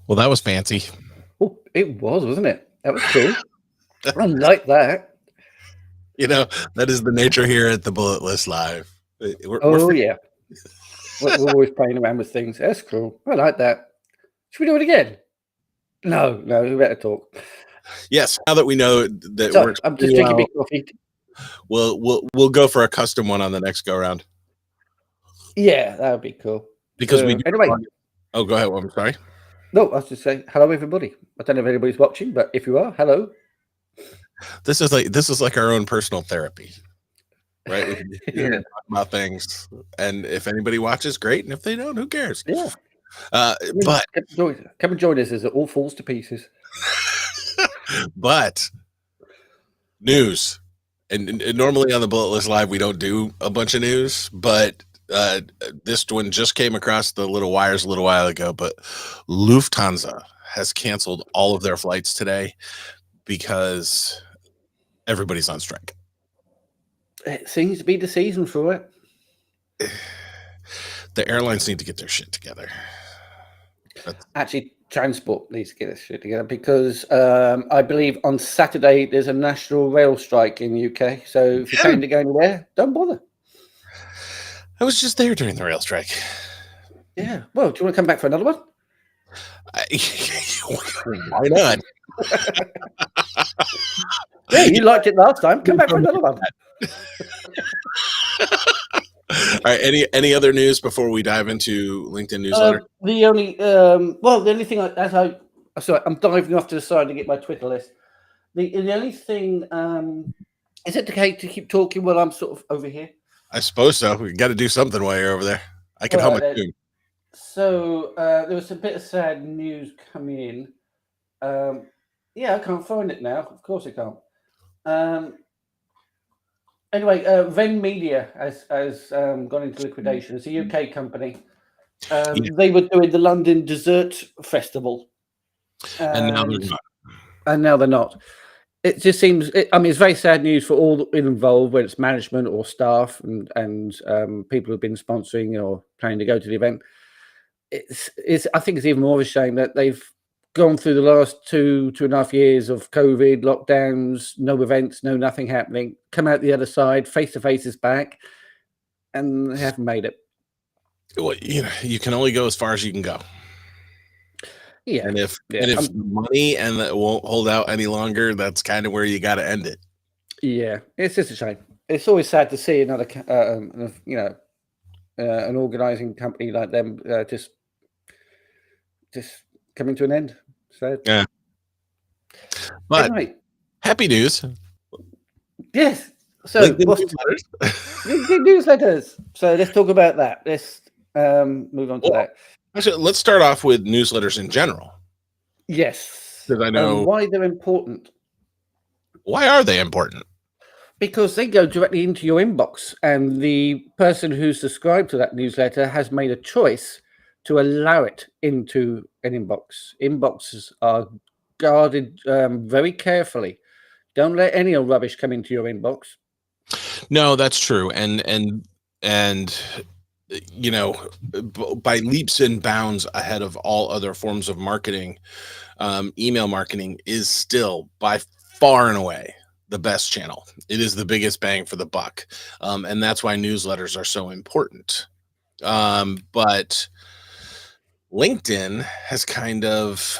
Well, that was fancy. Oh, it was, wasn't it? That was cool. I like that. That is the nature here at the Bullet List Live. We're Oh, yeah. We're always playing around with things. That's cool. I like that. Should we do it again? No, we better talk. Yes, now that we know that it So, works I'm pretty just drinking well, big coffee. we'll go for a custom one on the next go round Yeah, that would be cool. because we So, do. anyway, Oh, go ahead. I'm sorry. no, I was just saying hello, everybody. I don't know if anybody's watching, but if you are, hello. This is like our own personal therapy, right? We can just sit here and talk about things, and if anybody watches, great, and if they don't, who cares? Yeah. But Come and join us as it all falls to pieces. but news, and normally on the Bullet List Live we don't do a bunch of news, but this one just came across the little wires a little while ago. But Lufthansa has canceled all of their flights today because everybody's on strike. It seems to be the season for it. The airlines need to get their shit together. Actually, transport needs to get this shit together because I believe on Saturday there's a national rail strike in the UK. So if you're planning to go anywhere, don't bother. I was just there during the rail strike. Yeah. Well, do you want to come back for another one? Why not? Yeah, you liked it last time. Come back for another one. All right. Any other news before we dive into LinkedIn newsletter? The only thing I'm diving off to the side to get my Twitter list. The only thing is it okay to keep talking while I'm sort of over here? I suppose so. We got to do something while you're over there. I can hum a tune. So there was a bit of sad news coming in. Yeah, I can't find it now. Of course I can't. Anyway, Venn Media has gone into liquidation. It's a UK company. They were doing the London Dessert Festival, And now they're not. And now they're not. It just seems. It's very sad news for all involved, whether it's management or staff and people who've been sponsoring or planning to go to the event. I think it's even more of a shame that they've gone through the last 2.5 years of COVID lockdowns, no events, no nothing happening. Come out the other side, face to face is back, and they haven't made it. Well, you can only go as far as you can go. Yeah, and if money and that won't hold out any longer, that's kind of where you got to end it. Yeah, it's just a shame. It's always sad to see another, an organizing company like them just coming to an end. So yeah, but anyway, happy news. Yes. So newsletters. So let's talk about that. Let's move on to that. Actually, let's start off with newsletters in general. Yes, because I know why they're important. Why are they important? Because they go directly into your inbox, and the person who's subscribed to that newsletter has made a choice to allow it into an inbox. Inboxes are guarded very carefully. Don't let any old rubbish come into your inbox. No, that's true, and by leaps and bounds ahead of all other forms of marketing, email marketing is still by far and away the best channel. It is the biggest bang for the buck, and that's why newsletters are so important. But LinkedIn has kind of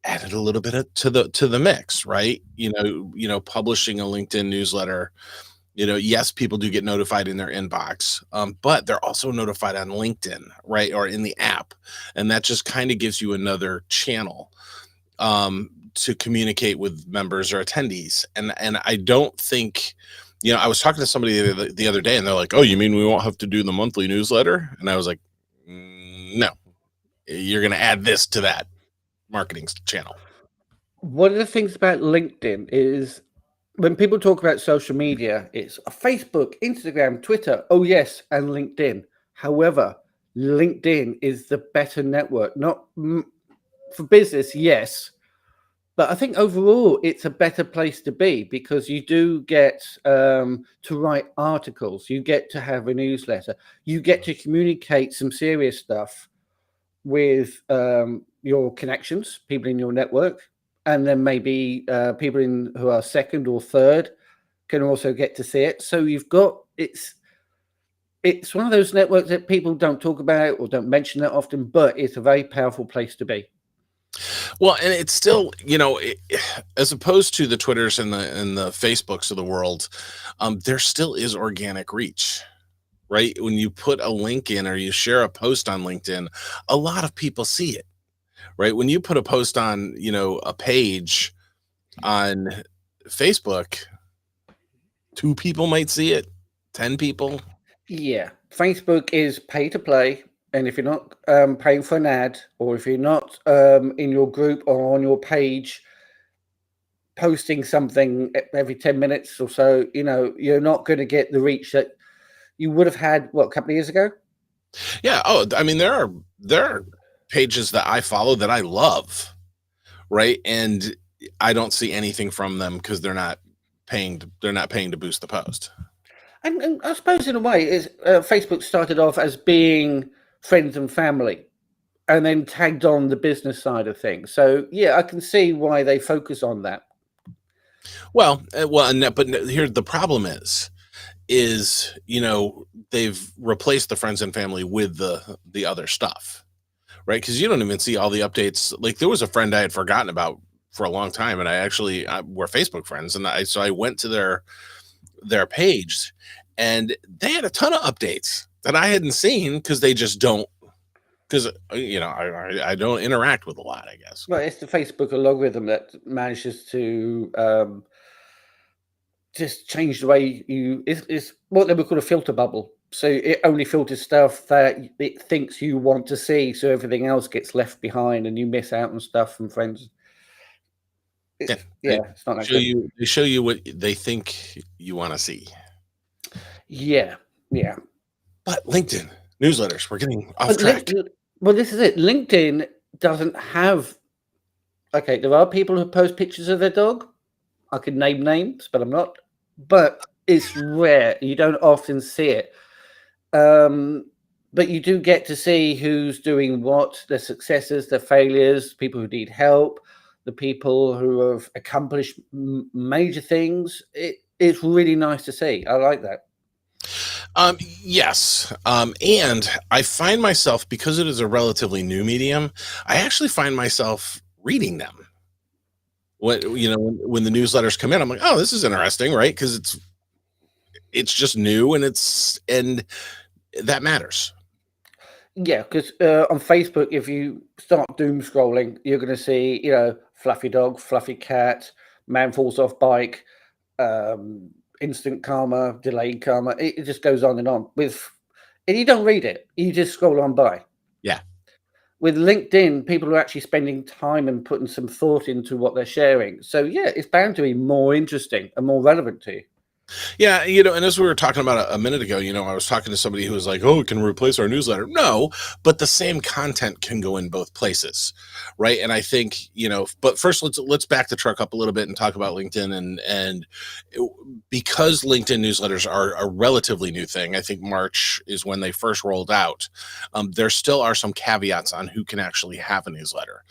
added a little bit to the mix, right? Publishing a LinkedIn newsletter. Yes, people do get notified in their inbox, but they're also notified on LinkedIn, right? Or in the app. And that just kind of gives you another channel to communicate with members or attendees. And I don't think, I was talking to somebody the other day and they're like, oh, you mean we won't have to do the monthly newsletter? And I was like, no, you're going to add this to that marketing channel. One of the things about LinkedIn is, when people talk about social media, it's Facebook, Instagram, Twitter, oh yes, and LinkedIn. However, LinkedIn is the better network, not for business, yes, but I think overall it's a better place to be because you do get to write articles, you get to have a newsletter, you get to communicate some serious stuff with your connections, people in your network, and then maybe people in who are second or third can also get to see it. So you've got it's one of those networks that people don't talk about or don't mention that often, but it's a very powerful place to be. Well, and it's still, as opposed to the Twitters and the Facebooks of the world, there still is organic reach, right? When you put a link in or you share a post on LinkedIn, a lot of people see it, right? When you put a post on, a page on Facebook, 2 people might see it, 10 people. Yeah, Facebook is pay to play, and if you're not paying for an ad, or if you're not in your group or on your page posting something every 10 minutes or so, you're not going to get the reach that you would have had a couple of years ago. Yeah. Oh, I mean, there are pages that I follow that I love, right? And I don't see anything from them because they're not paying to boost the post. And I suppose in a way, is Facebook started off as being friends and family, and then tagged on the business side of things. So yeah, I can see why they focus on that. Here the problem is they've replaced the friends and family with the other stuff, right? Because you don't even see all the updates. Like there was a friend I had forgotten about for a long time, and we're Facebook friends, and I went to their page, and they had a ton of updates that I hadn't seen because they just don't. Because I don't interact with a lot, I guess. Well, it's the Facebook algorithm that manages to just change the way it's what they would call a filter bubble. So it only filters stuff that it thinks you want to see, so everything else gets left behind, and you miss out on stuff from friends. Yeah, Yeah, it's not that good. they show you what they think you want to see. Yeah, yeah. But LinkedIn newsletters, we're getting off But track. well, this is it. LinkedIn doesn't have. Okay, there are people who post pictures of their dog. I could name names, but I'm not. But it's rare. You don't often see it. Um, but you do get to see who's doing what, their successes, their failures, people who need help, the people who have accomplished major things. It's really nice to see. I like that. Yes. And I find myself, because it is a relatively new medium, I actually find myself reading them. When the newsletters come in, I'm like, oh, this is interesting, right? Because it's just new, and that matters. Yeah, because on Facebook, if you start doom scrolling, you're going to see, fluffy dog, fluffy cat, man falls off bike, instant karma, delayed karma. It just goes on, and you don't read it. You just scroll on by. Yeah. With LinkedIn, people are actually spending time and putting some thought into what they're sharing. So yeah, it's bound to be more interesting and more relevant to you. Yeah, and as we were talking about a minute ago, I was talking to somebody who was like, "Oh, it can replace our newsletter." No, but the same content can go in both places, right? And I think, but first let's back the truck up a little bit and talk about LinkedIn and because LinkedIn newsletters are a relatively new thing. I think March is when they first rolled out. There still are some caveats on who can actually have a newsletter.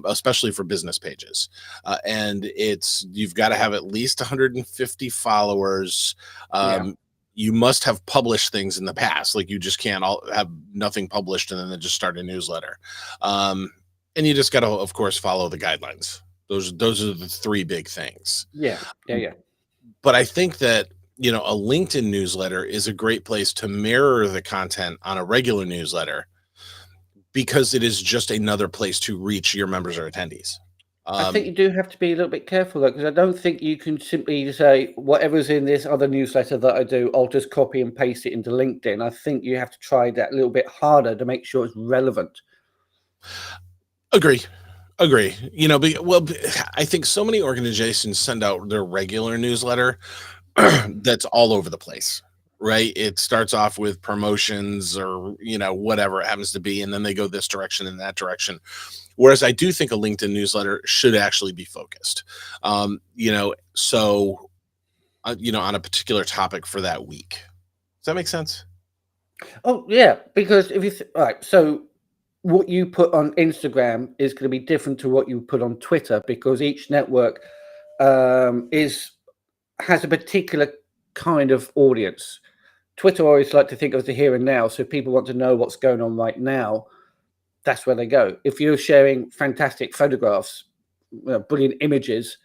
Especially for business pages. And you've got to have at least 150 followers. Yeah. You must have published things in the past. Like you just can't have nothing published and then just start a newsletter. And you just got to, of course, follow the guidelines. Those are the 3 big things. Yeah. Yeah. Yeah. But I think that, a LinkedIn newsletter is a great place to mirror the content on a regular newsletter, because it is just another place to reach your members or attendees. I think you do have to be a little bit careful though, because I don't think you can simply say whatever's in this other newsletter that I do, I'll just copy and paste it into LinkedIn. I think you have to try that a little bit harder to make sure it's relevant. Agree. I think so many organizations send out their regular newsletter that's all over the place, right? It starts off with promotions or, whatever it happens to be, and then they go this direction and that direction. Whereas I do think a LinkedIn newsletter should actually be focused, on a particular topic for that week. Does that make sense? Oh yeah, because if you all right, so what you put on Instagram is going to be different to what you put on Twitter, because each network is has a particular kind of audience. Twitter always like to think of the here and now, so if people want to know what's going on right now, that's where they go. If you're sharing fantastic photographs, brilliant images,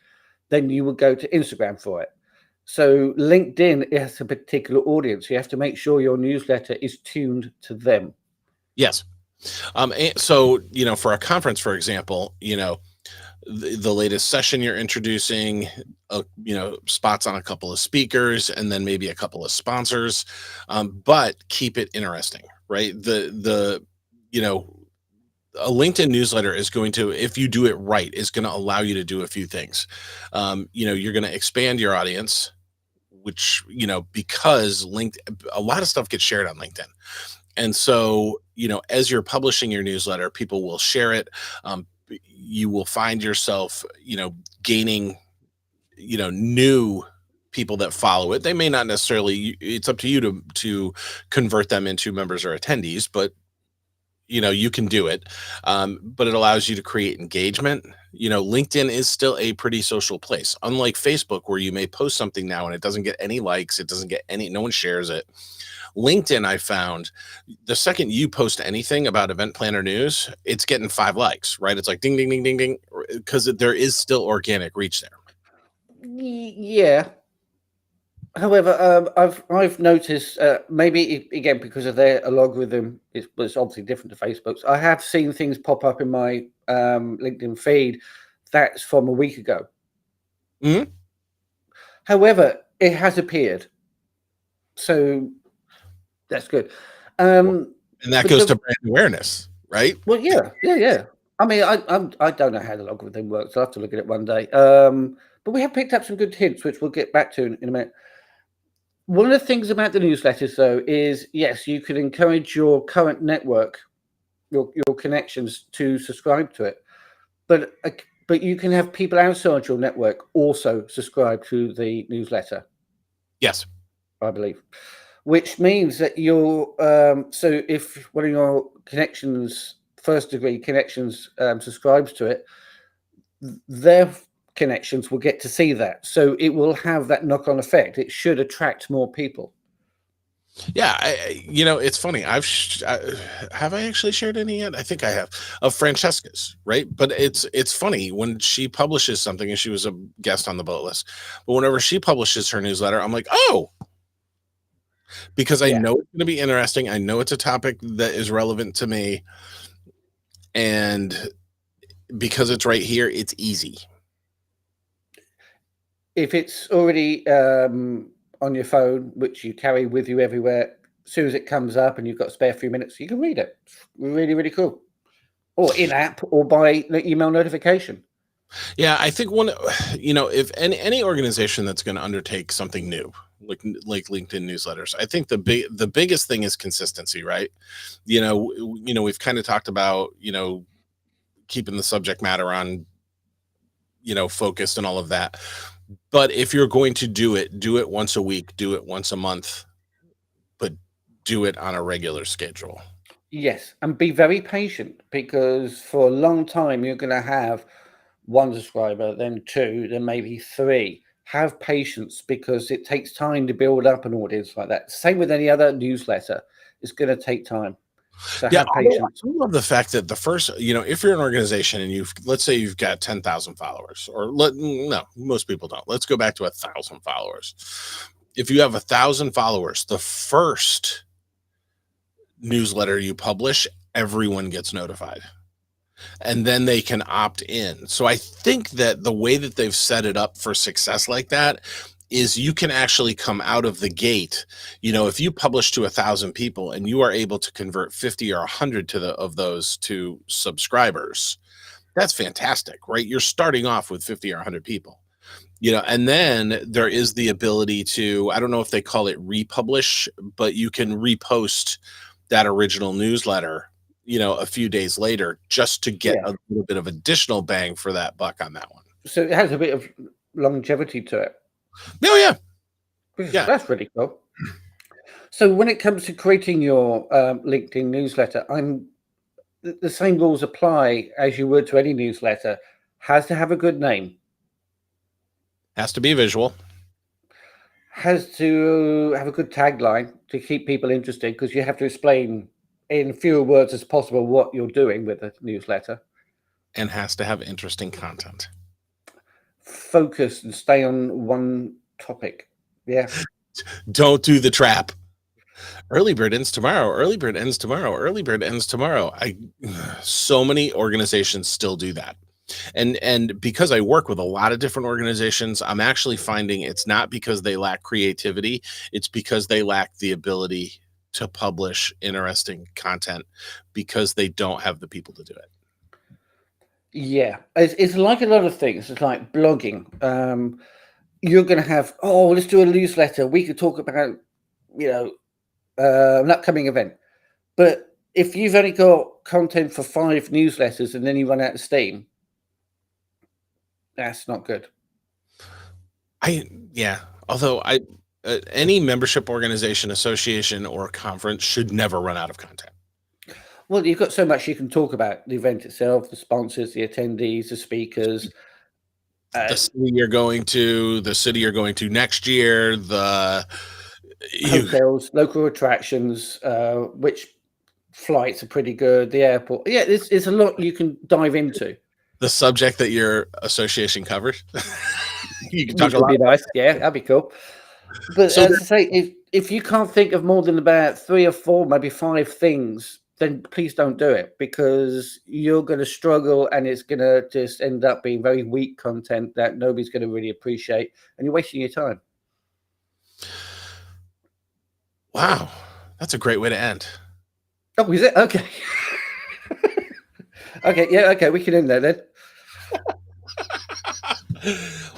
then you would go to Instagram for it. So LinkedIn has a particular audience. You have to make sure your newsletter is tuned to them. Yes. So, for a conference, for example, the latest session you're introducing, spots on a couple of speakers, and then maybe a couple of sponsors, but keep it interesting, right? A LinkedIn newsletter is going to, if you do it right, is going to allow you to do a few things. You're going to expand your audience, which, because a lot of stuff gets shared on LinkedIn. And so, as you're publishing your newsletter, people will share it. You will find yourself, gaining, new people that follow it. They may not necessarily, it's up to you to convert them into members or attendees, but you can do it. But it allows you to create engagement. LinkedIn is still a pretty social place, unlike Facebook, where you may post something now and it doesn't get any likes, no one shares it. LinkedIn, I found, the second you post anything about event planner news, it's getting 5 likes, right? It's like ding, ding, ding, ding, ding, because there is still organic reach there. Yeah. However, I've noticed, maybe again because of their algorithm, it's obviously different to Facebook's. I have seen things pop up in my LinkedIn feed that's from a week ago. Mm-hmm. However, it has appeared, so that's good. And that goes to brand awareness, right? Well, yeah. I mean, I don't know how the algorithm works. I'll have to look at it one day. But we have picked up some good hints, which we'll get back to in a minute. One of the things about the newsletters, though, is yes, you can encourage your current network, your connections to subscribe to it, but you can have people outside your network also subscribe to the newsletter. Yes, I believe, which means that you're so if one of your connections, first degree connections, subscribes to it, their connections will get to see that, so it will have that knock-on effect. It should attract more people. Yeah, it's funny. Have I actually shared any yet? I think I have, of Francesca's, right? But it's funny when she publishes something, and she was a guest on the boat list. But whenever she publishes her newsletter, I'm like, oh, because I know it's going to be interesting. I know it's a topic that is relevant to me, and because it's right here, it's easy. If it's already on your phone, which you carry with you everywhere, as soon as it comes up and you've got a spare few minutes, you can read it. It's really, really cool. Or in app or by email notification. Yeah, I think if any organization that's going to undertake something new, like LinkedIn newsletters, I think the biggest thing is consistency, right? We've kind of talked about, keeping the subject matter on, focused and all of that. But if you're going to do it once a week, do it once a month, but do it on a regular schedule. Yes, and be very patient, because for a long time you're going to have one subscriber, then two, then maybe three. Have patience, because it takes time to build up an audience like that. Same with any other newsletter. It's going to take time. So Yeah, have patience. I love the fact that the first, if you're an organization and let's say you've got 10,000 followers, no, most people don't. Let's go back to 1,000 followers. If you have 1,000 followers, the first newsletter you publish, everyone gets notified, and then they can opt in. So I think that the way that they've set it up for success like that is you can actually come out of the gate. If you publish to 1,000 people and you are able to convert 50 or 100 of those to subscribers, that's fantastic, right? You're starting off with 50 or 100 people. And then there is the ability to, I don't know if they call it republish, but you can repost that original newsletter, a few days later, just to get a little bit of additional bang for that buck on that one. So it has a bit of longevity to it. Oh, yeah. Yeah. That's really cool. So when it comes to creating your LinkedIn newsletter, the same rules apply as you would to any newsletter. Has to have a good name. Has to be visual. Has to have a good tagline to keep people interested, because you have to explain in fewer words as possible what you're doing with a newsletter. And has to have interesting content. Focus and stay on one topic. Yeah. Don't do the trap. Early bird ends tomorrow. Early bird ends tomorrow. Early bird ends tomorrow. So many organizations still do that. And because I work with a lot of different organizations, I'm actually finding it's not because they lack creativity, it's because they lack the ability to publish interesting content because they don't have the people to do it. Yeah. It's like a lot of things. It's like blogging. You're going to have, oh, let's do a newsletter. We could talk about, an upcoming event. But if you've only got content for 5 newsletters and then you run out of steam, that's not good. Although any membership organization, association, or conference should never run out of content. Well, you've got so much you can talk about: the event itself, the sponsors, the attendees, the speakers, The city you're going to, the city you're going to next year, hotels, local attractions, which flights are pretty good, the airport. Yeah, it's a lot you can dive into. the subject that your association covers. You can Which talk would be about. nice. Yeah, that'd be cool. But So as I say, if you can't think of more than about 3 or 4, maybe 5 things, then please don't do it, because you're going to struggle and it's going to just end up being very weak content that nobody's going to really appreciate, and you're wasting your time. Wow, that's a great way to end. Oh, is it? Okay. Okay, yeah, okay, we can end there then.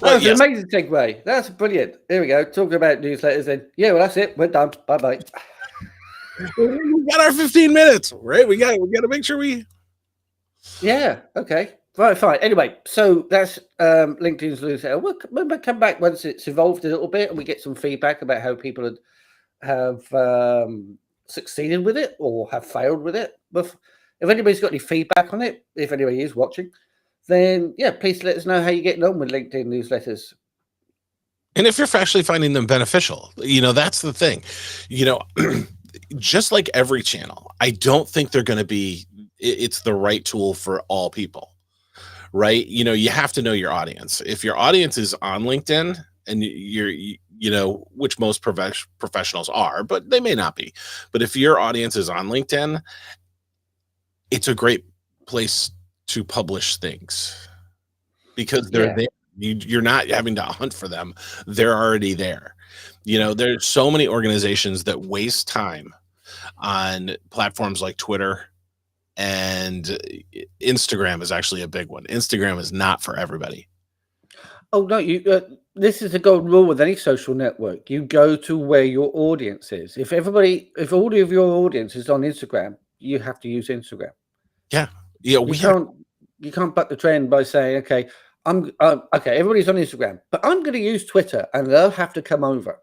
Well, That's an amazing segue. That's brilliant. Here we go. Talking about newsletters then. Yeah, well, that's it. We're done. Bye-bye. We got our 15 minutes, right? We got to make sure we. Yeah. Okay. Right. Fine. Anyway, so that's LinkedIn's newsletter. We'll come back once it's evolved a little bit and we get some feedback about how people have succeeded with it or have failed with it. But if anybody's got any feedback on it, if anybody is watching, then yeah, please let us know how you're getting on with LinkedIn newsletters. And if you're actually finding them beneficial, that's the thing. Just like every channel, I don't think they're going to be. It's the right tool for all people, right? You have to know your audience. If your audience is on LinkedIn and which most professionals are, but they may not be. But if your audience is on LinkedIn, it's a great place to publish things because they're there. You're not having to hunt for them. They're already there. There's so many organizations that waste time on platforms like Twitter, and Instagram is actually a big one. Instagram is not for everybody. Oh no, this is the golden rule with any social network. You go to where your audience is. If all of your audience is on Instagram, you have to use Instagram. Yeah. You can't buck the trend by saying, okay, everybody's on Instagram, but I'm going to use Twitter, and they'll have to come over.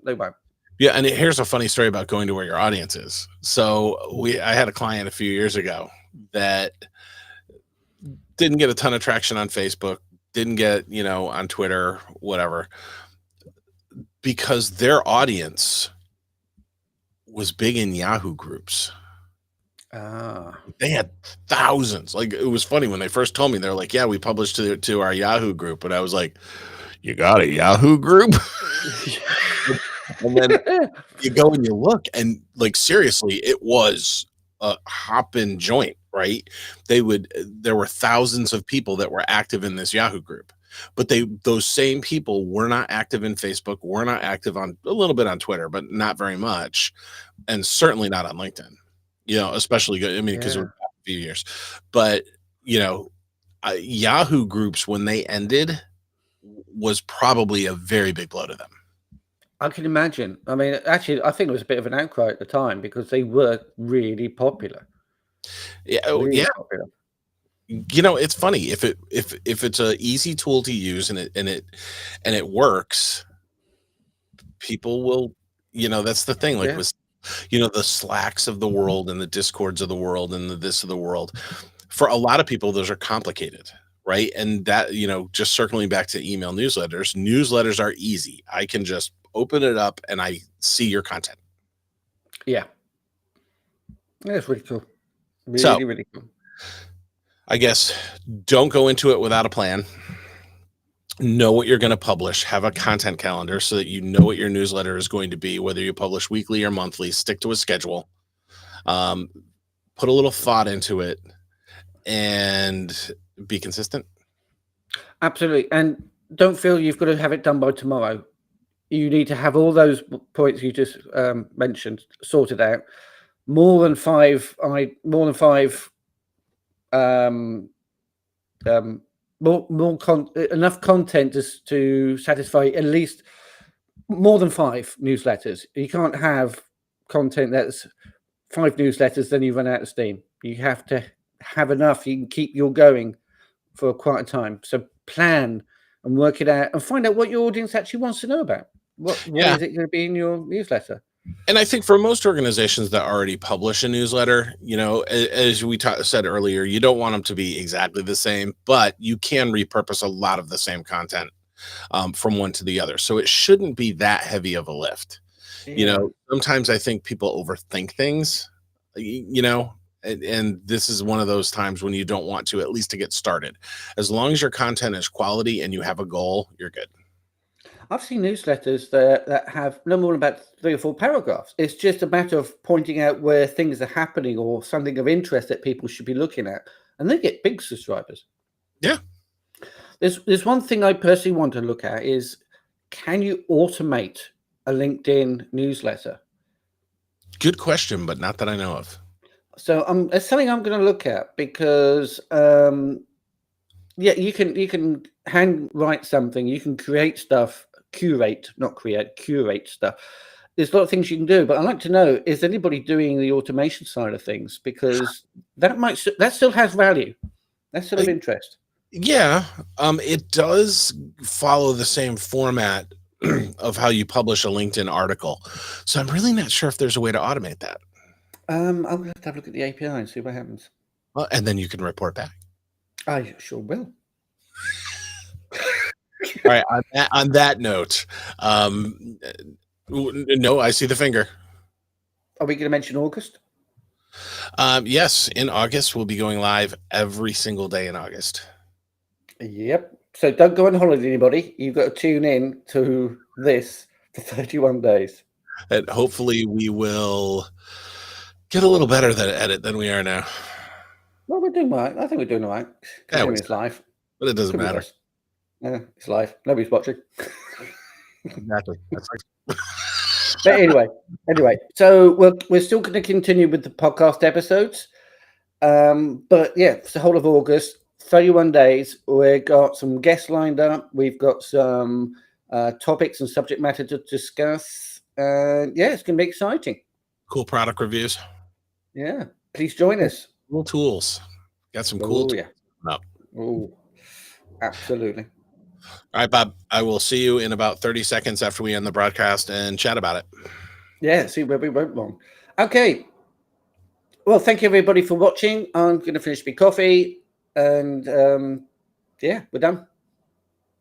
They won't. Yeah, and here's a funny story about going to where your audience is. So I had a client a few years ago that didn't get a ton of traction on Facebook, didn't get, on Twitter, whatever, because their audience was big in Yahoo groups. They had thousands. Like, it was funny when they first told me, they're like, yeah, we published to our Yahoo group. And I was like, you got a Yahoo group? And then you go and you look, and like, seriously, it was a hop-in joint, right? There were thousands of people that were active in this Yahoo group, but those same people were not active in Facebook, were not active on a little bit on Twitter, but not very much, and certainly not on LinkedIn. Especially good. I mean, because it was a few years, but Yahoo groups, when they ended, was probably a very big blow to them. I can imagine. I mean, actually, I think there was a bit of an outcry at the time because they were really popular. Yeah. Really popular. It's funny if it's a easy tool to use and it works, people will. That's the thing. Like with The Slacks of the world and the Discords of the world and the this of the world. For a lot of people, those are complicated, right? And that, just circling back to email newsletters are easy. I can just open it up and I see your content. Yeah. That's really cool. So Really, really cool. I guess don't go into it without a plan. Know what you're going to publish, have a content calendar so that you know what your newsletter is going to be, whether you publish weekly or monthly. Stick to a schedule, put a little thought into it, and be consistent. Absolutely. And don't feel you've got to have it done by tomorrow. You need to have all those points you just mentioned sorted out. Enough content to satisfy at least more than 5 newsletters. You can't have content that's 5 newsletters, then you run out of steam. You have to have enough. You can keep your going for quite a time. So plan and work it out and find out what your audience actually wants to know about. What is it going to be in your newsletter? And I think for most organizations that already publish a newsletter, as we said earlier, you don't want them to be exactly the same, but you can repurpose a lot of the same content from one to the other. So it shouldn't be that heavy of a lift. Yeah. Sometimes I think people overthink things, and this is one of those times when you don't want to, at least to get started. As long as your content is quality and you have a goal, you're good. I've seen newsletters that have no more than about 3 or 4 paragraphs. It's just a matter of pointing out where things are happening or something of interest that people should be looking at, and they get big subscribers. Yeah. There's one thing I personally want to look at is, can you automate a LinkedIn newsletter? Good question, but not that I know of. So it's something I'm going to look at because you can handwrite something, you can create stuff. Curate stuff. There's a lot of things you can do, but I'd like to know, is anybody doing the automation side of things? Because that still has value. That's still of interest. Yeah, it does follow the same format of how you publish a LinkedIn article. So I'm really not sure if there's a way to automate that. I'm going to have to have a look at the API and see what happens. Well, and then you can report back. I sure will. All right. On that note, no, I see the finger. Are we going to mention August? Yes, in August we'll be going live every single day in August. Yep. So don't go on holiday, anybody. You've got to tune in to this for 31 days. And hopefully we will get a little better at edit than we are now. Well, we're doing all right. I think we're doing all right. It's live. But it doesn't matter. Yeah, it's live. Nobody's watching. Exactly. But anyway, so we're still going to continue with the podcast episodes. But yeah, it's the whole of August, 31 days. We've got some guests lined up. We've got some topics and subject matter to discuss. Yeah, it's going to be exciting. Cool product reviews. Yeah, please join us. Cool tools. Got some cool tools. Oh, absolutely. All right, Bob, I will see you in about 30 seconds after we end the broadcast and chat about it. Yeah, see where we went wrong. Okay. Well, thank you, everybody, for watching. I'm going to finish my coffee. And, yeah, we're done.